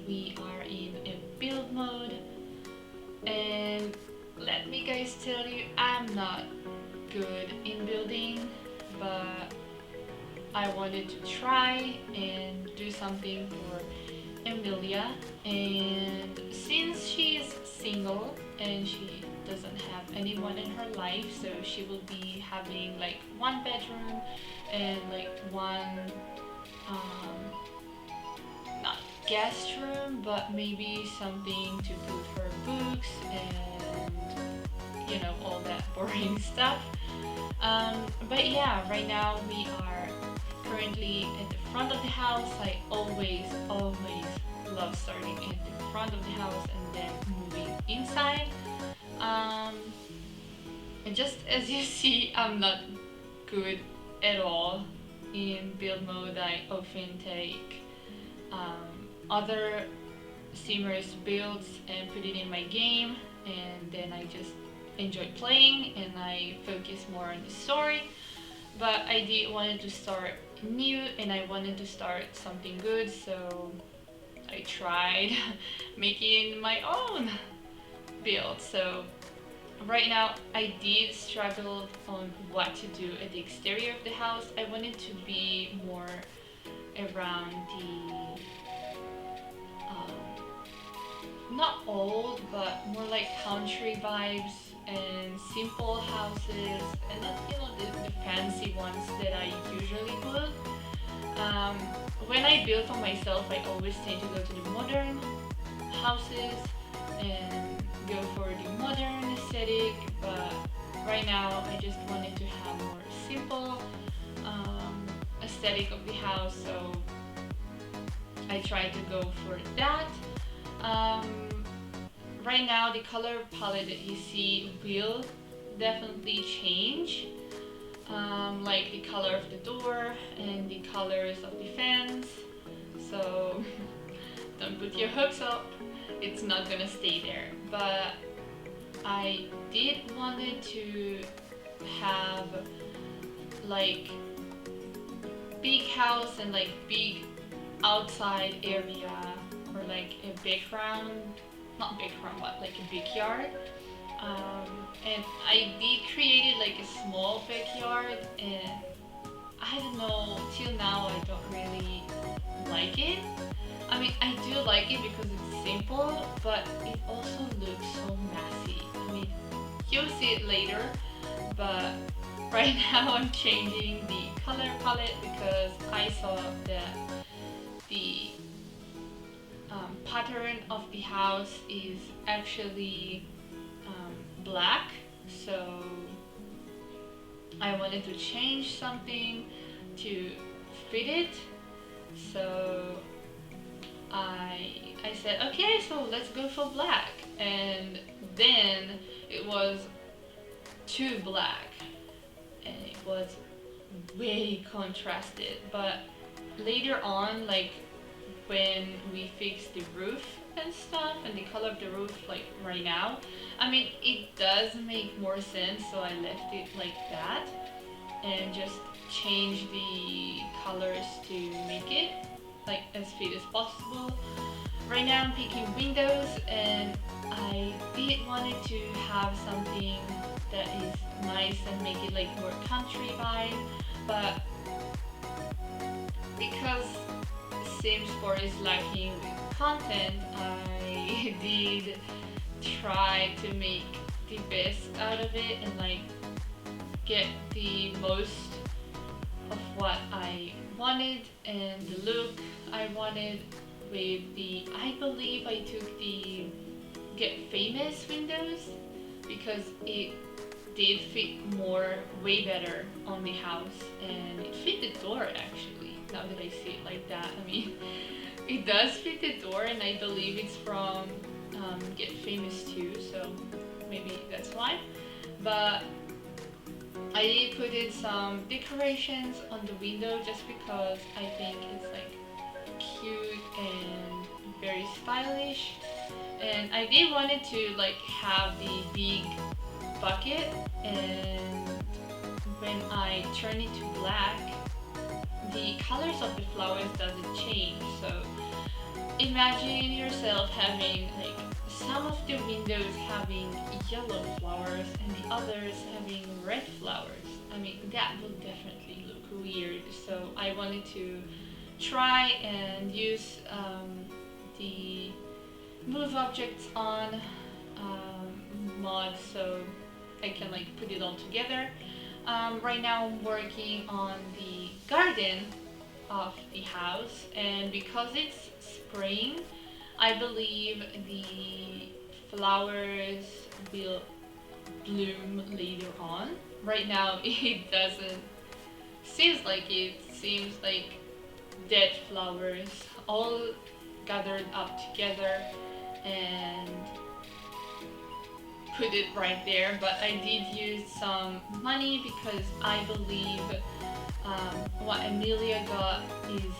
Today we are in a build mode, and let me guys tell you, I'm not good in building, but I wanted to try and do something for Emillia. And since she is single and she doesn't have anyone in her life, so she will be having like one bedroom and like one not guest room, but maybe something to put her books and all that boring stuff. But yeah, right now we are currently at the front of the house. I always love starting at the front of the house and then moving inside. Um, and just as you see, I'm not good at all in build mode. I often take other streamers' builds and put it in my game, and then I just enjoy playing and I focus more on the story. But I did wanted to start new and I wanted to start something good, so I tried making my own build. So right now I did struggle on what to do at the exterior of the house. I wanted to be more around the not old, but more like country vibes and simple houses, and not the fancy ones that I usually put. Um, when I build for myself, I always tend to go to the modern houses and go for the modern aesthetic, but right now I just wanted to have more simple aesthetic of the house, so I tried to go for that. Um, right now the color palette that you see will definitely change, like the color of the door and the colors of the fence, so don't put your hopes up, it's not gonna stay there. But I did wanted to have like big house and like big outside area, or like a background, not background, but like a backyard. And I did created like a small backyard, and I don't know, till now I don't really like it. I mean, I do like it because it's simple, but it also looks so messy. I mean, you'll see it later, but right now I'm changing the color palette because I saw that the pattern of the house is actually black, so I wanted to change something to fit it. So I said, okay, so let's go for black, and then it was too black and it was way contrasted. But later on, like when we fixed the roof and stuff and the color of the roof, like right now, I mean, it does make more sense, so I left it like that and just change the colors to make it like as fit as possible. Right now I'm picking windows, and I did wanted to have something that is nice and make it like more country vibe, but because Sims 4 is lacking with content, I did try to make the best out of it and like get the most of what I wanted and the look I wanted with the, I believe I took the Get Famous windows because it did fit more, way better on the house, and it fit the door actually, now that I see it like that. I mean, it does fit the door, and I believe it's from Get Famous too, so maybe that's why. But I did put in some decorations on the window just because I think it's like cute and very stylish, and I did wanted to like have the big bucket, and when I turn it to black, the colors of the flowers doesn't change, so imagine yourself having like some of the windows having yellow flowers and the others having red flowers. I mean, that would definitely look weird. So I wanted to try and use the move objects on mod so I can like put it all together. Right now I'm working on the garden of the house, and because it's spring, I believe the flowers will bloom later on. Right now it doesn't seems like it seems like dead flowers all gathered up together and put it right there, but I did use some money because I believe what Emillia got is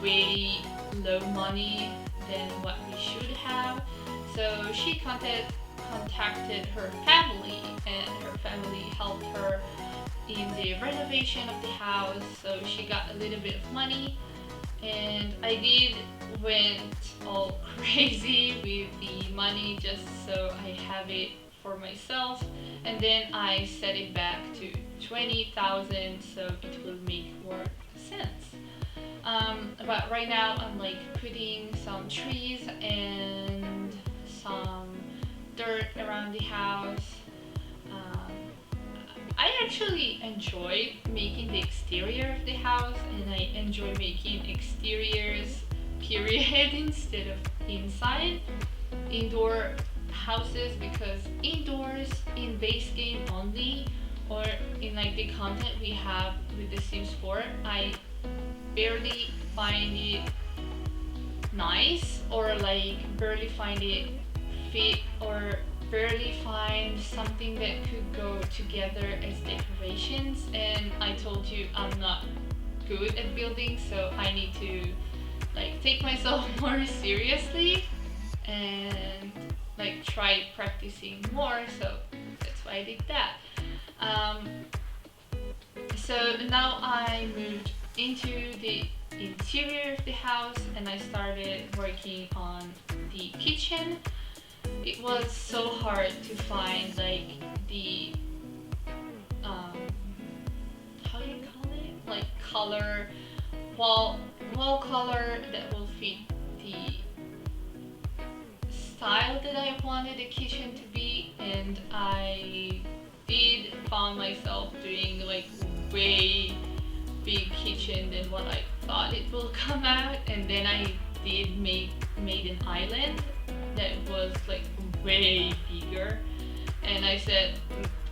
way low money than what we should have. So she contacted her family, and her family helped her in the renovation of the house, so she got a little bit of money, and I did went all crazy with the money just so I have it for myself, and then I set it back to 20,000 so it will make more sense. But right now I'm like putting some trees and some dirt around the house. Um, I actually enjoy making the exterior of the house, and I enjoy making exteriors period instead of inside indoor houses, because indoors in base game only or in like the content we have with the Sims 4, I barely find it nice, or like barely find it fit, or barely find something that could go together as decorations. And I told you I'm not good at building, so I need to like take myself more seriously and like try practicing more, so that's why I did that. um, so now I moved into the interior of the house and I started working on the kitchen. It was so hard to find like the um, how do you call it, like color, wall color that will fit the style that I wanted the kitchen to be. And I did found myself doing like way big kitchen than what I thought it will come out, and then I did made an island that was like way bigger, and I said,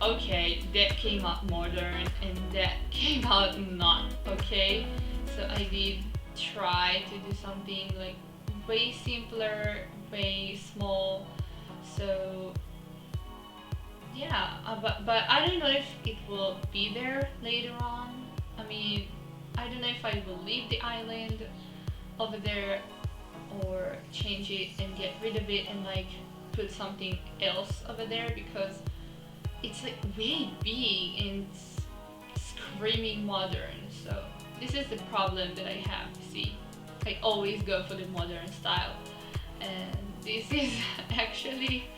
okay, that came out modern and that came out not okay. So I did try to do something like way simpler, way small. So yeah, but I don't know if it will be there later on. I mean, I don't know if I will leave the island over there or change it and get rid of it and like put something else over there, because it's like way big and screaming modern. So this is the problem that I have. See, I always go for the modern style, and this is actually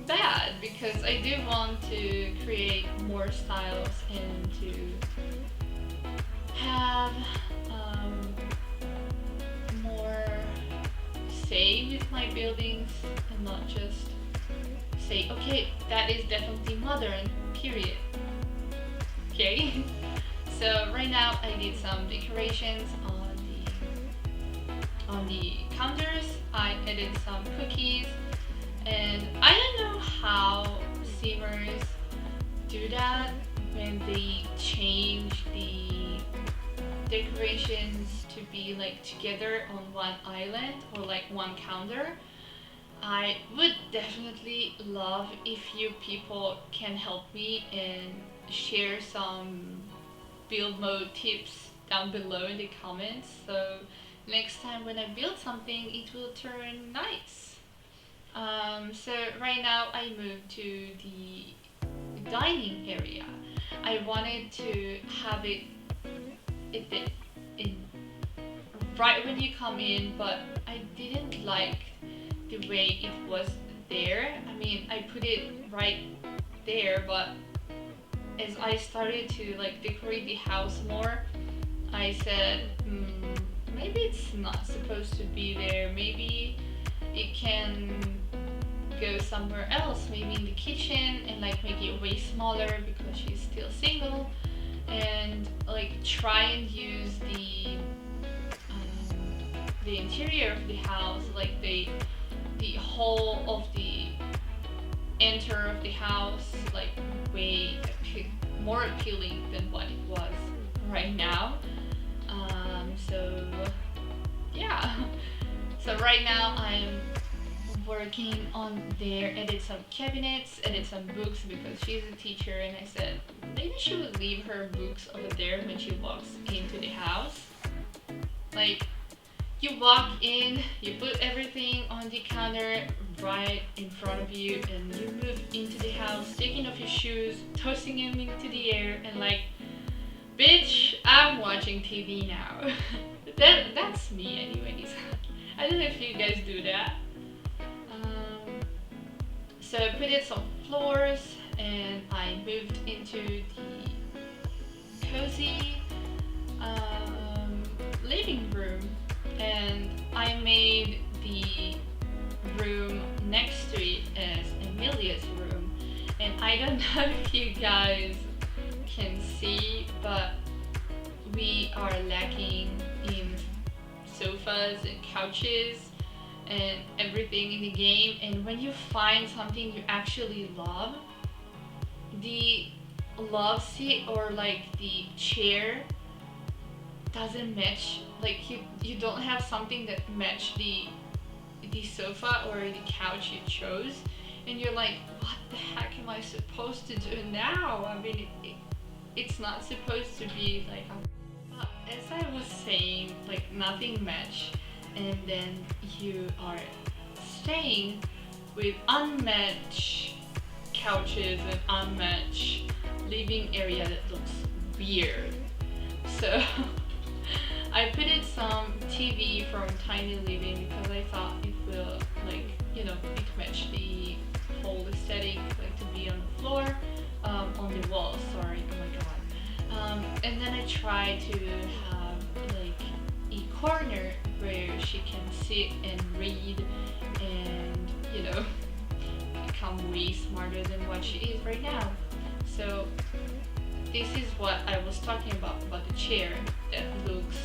bad because I do want to create more styles and to have more say with my buildings and not just say, okay, that is definitely modern, period. Okay, so right now I did some decorations on the counters. I added some cookies, and I don't know how Simmers do that when they change the decorations to be like together on one island or like one counter. I would definitely love if you people can help me and share some build mode tips down below in the comments, so next time when I build something it will turn nice. So right now I moved to the dining area. I wanted to have it in right when you come in, but I didn't like the way it was there. I mean, I put it right there, but as I started to like decorate the house more, I said, maybe it's not supposed to be there. Maybe it can go somewhere else, maybe in the kitchen, and like make it way smaller because she's still single, and like try and use the interior of the house, like the whole of the enter of the house, like way more appealing than what it was right now. So yeah. So right now I'm working on there, edit some cabinets, edit some books because she's a teacher, and I said maybe she would leave her books over there when she walks into the house. Like, you walk in, you put everything on the counter right in front of you, and you move into the house, taking off your shoes, tossing them into the air, and like, bitch, I'm watching TV now. That's me anyways. I don't know if you guys do that. So I put in some floors, and I moved into the cozy living room, and I made the room next to it as Emilia's room. And I don't know if you guys can see, but we are lacking in sofas and couches and everything in the game. And when you find something you actually love, the love seat or like the chair doesn't match. Like you don't have something that match the sofa or the couch you chose, and you're like, what the heck am I supposed to do now? I mean, it's not supposed to be like as I was saying, like nothing match, and then you are staying with unmatched couches and unmatched living area that looks weird. So I put in some TV from Tiny Living because I thought it will, like, you know, it match the whole aesthetic, like to be on the floor, on the wall, sorry, oh my god. And then I tried to have like a corner where she can sit and read and, you know, become way smarter than what she is right now. So this is what I was talking about the chair that looks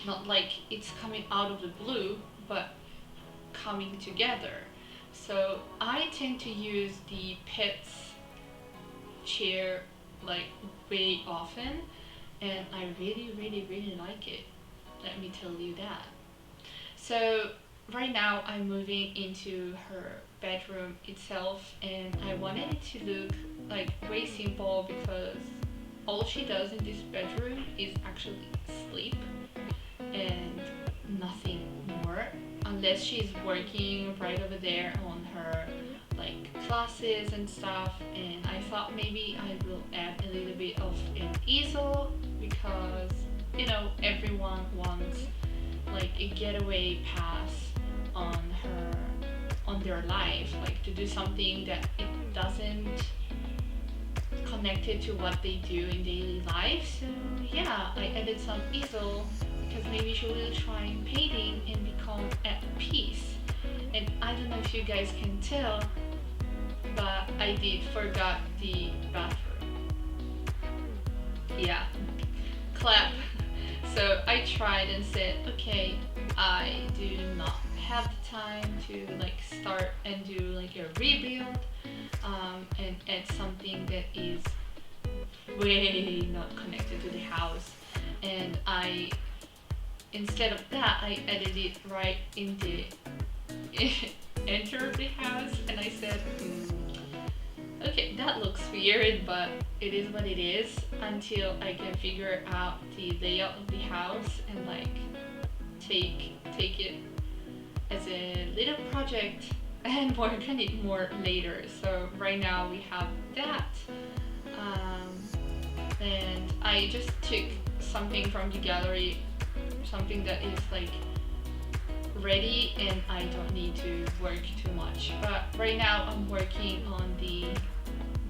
not like it's coming out of the blue, but coming together. So I tend to use the pets chair like way often, and I really like it. Let me tell you that. So right now I'm moving into her bedroom itself, and I wanted it to look like way simple because all she does in this bedroom is actually sleep and nothing more, unless she's working right over there on her like classes and stuff. And I thought maybe I will add a little bit of an easel because, you know, everyone wants like a getaway pass on their life, like to do something that it doesn't connect it to what they do in daily life. So yeah, I added some easel because maybe she will try painting and become at peace. And I don't know if you guys can tell, but I did forgot the bathroom. Yeah, clap. So I tried and said, okay, I do not have the time to like start and do like a rebuild and add something that is way not connected to the house. And I, instead of that, I added it right in the enter of the house, and I said, okay, that looks weird, but it is what it is until I can figure out the layout of the house and like take it as a little project and work on it more later. So right now we have that, and I just took something from the gallery, something that is like ready and I don't need to work too much. But right now I'm working on the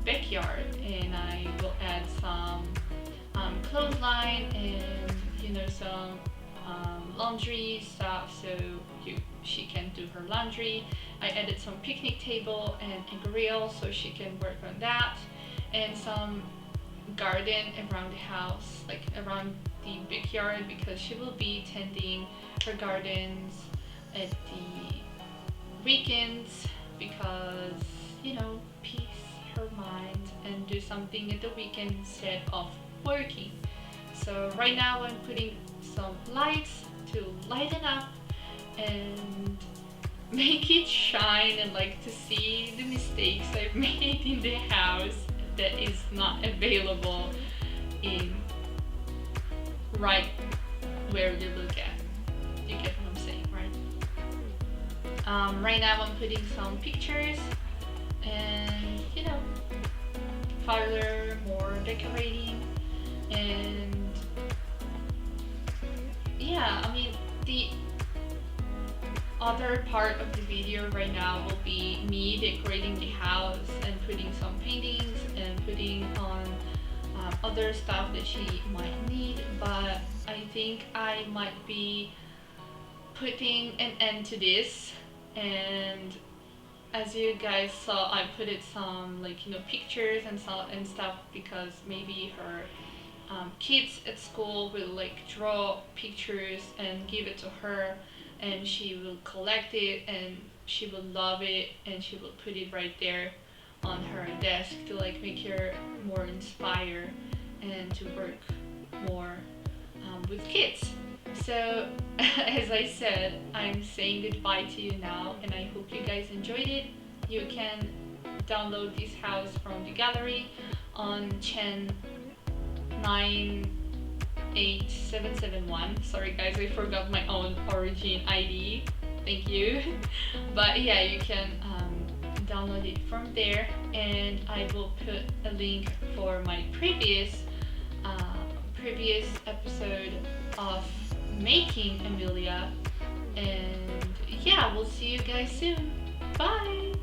backyard and I will add some clothesline and some laundry stuff so she can do her laundry. I added some picnic table and a grill so she can work on that, and some garden around the house, like around the backyard, because she will be tending her gardens at the weekends because peace her mind and do something at the weekend instead of working. So right now I'm putting some lights to lighten up and make it shine, and like to see the mistakes I've made in the house that is not available in right where you look at. You get what I'm saying, right? Right now I'm putting some pictures and further more decorating, and yeah, I mean the other part of the video right now will be me decorating the house and putting some paintings and putting on other stuff that she might need, but I think I might be putting an end to this. And as you guys saw, I put it some like pictures and stuff because maybe her kids at school will like draw pictures and give it to her, and she will collect it and she will love it and she will put it right there on her desk to like make her more inspired and to work more with kids. So as I said, I'm saying goodbye to you now, and I hope you guys enjoyed it. You can download this house from the gallery on Chen 98771. Sorry guys, I forgot my own origin ID. Thank you. But yeah, you can download it from there, and I will put a link for my previous episode of making Emillia. And yeah, we'll see you guys soon. Bye.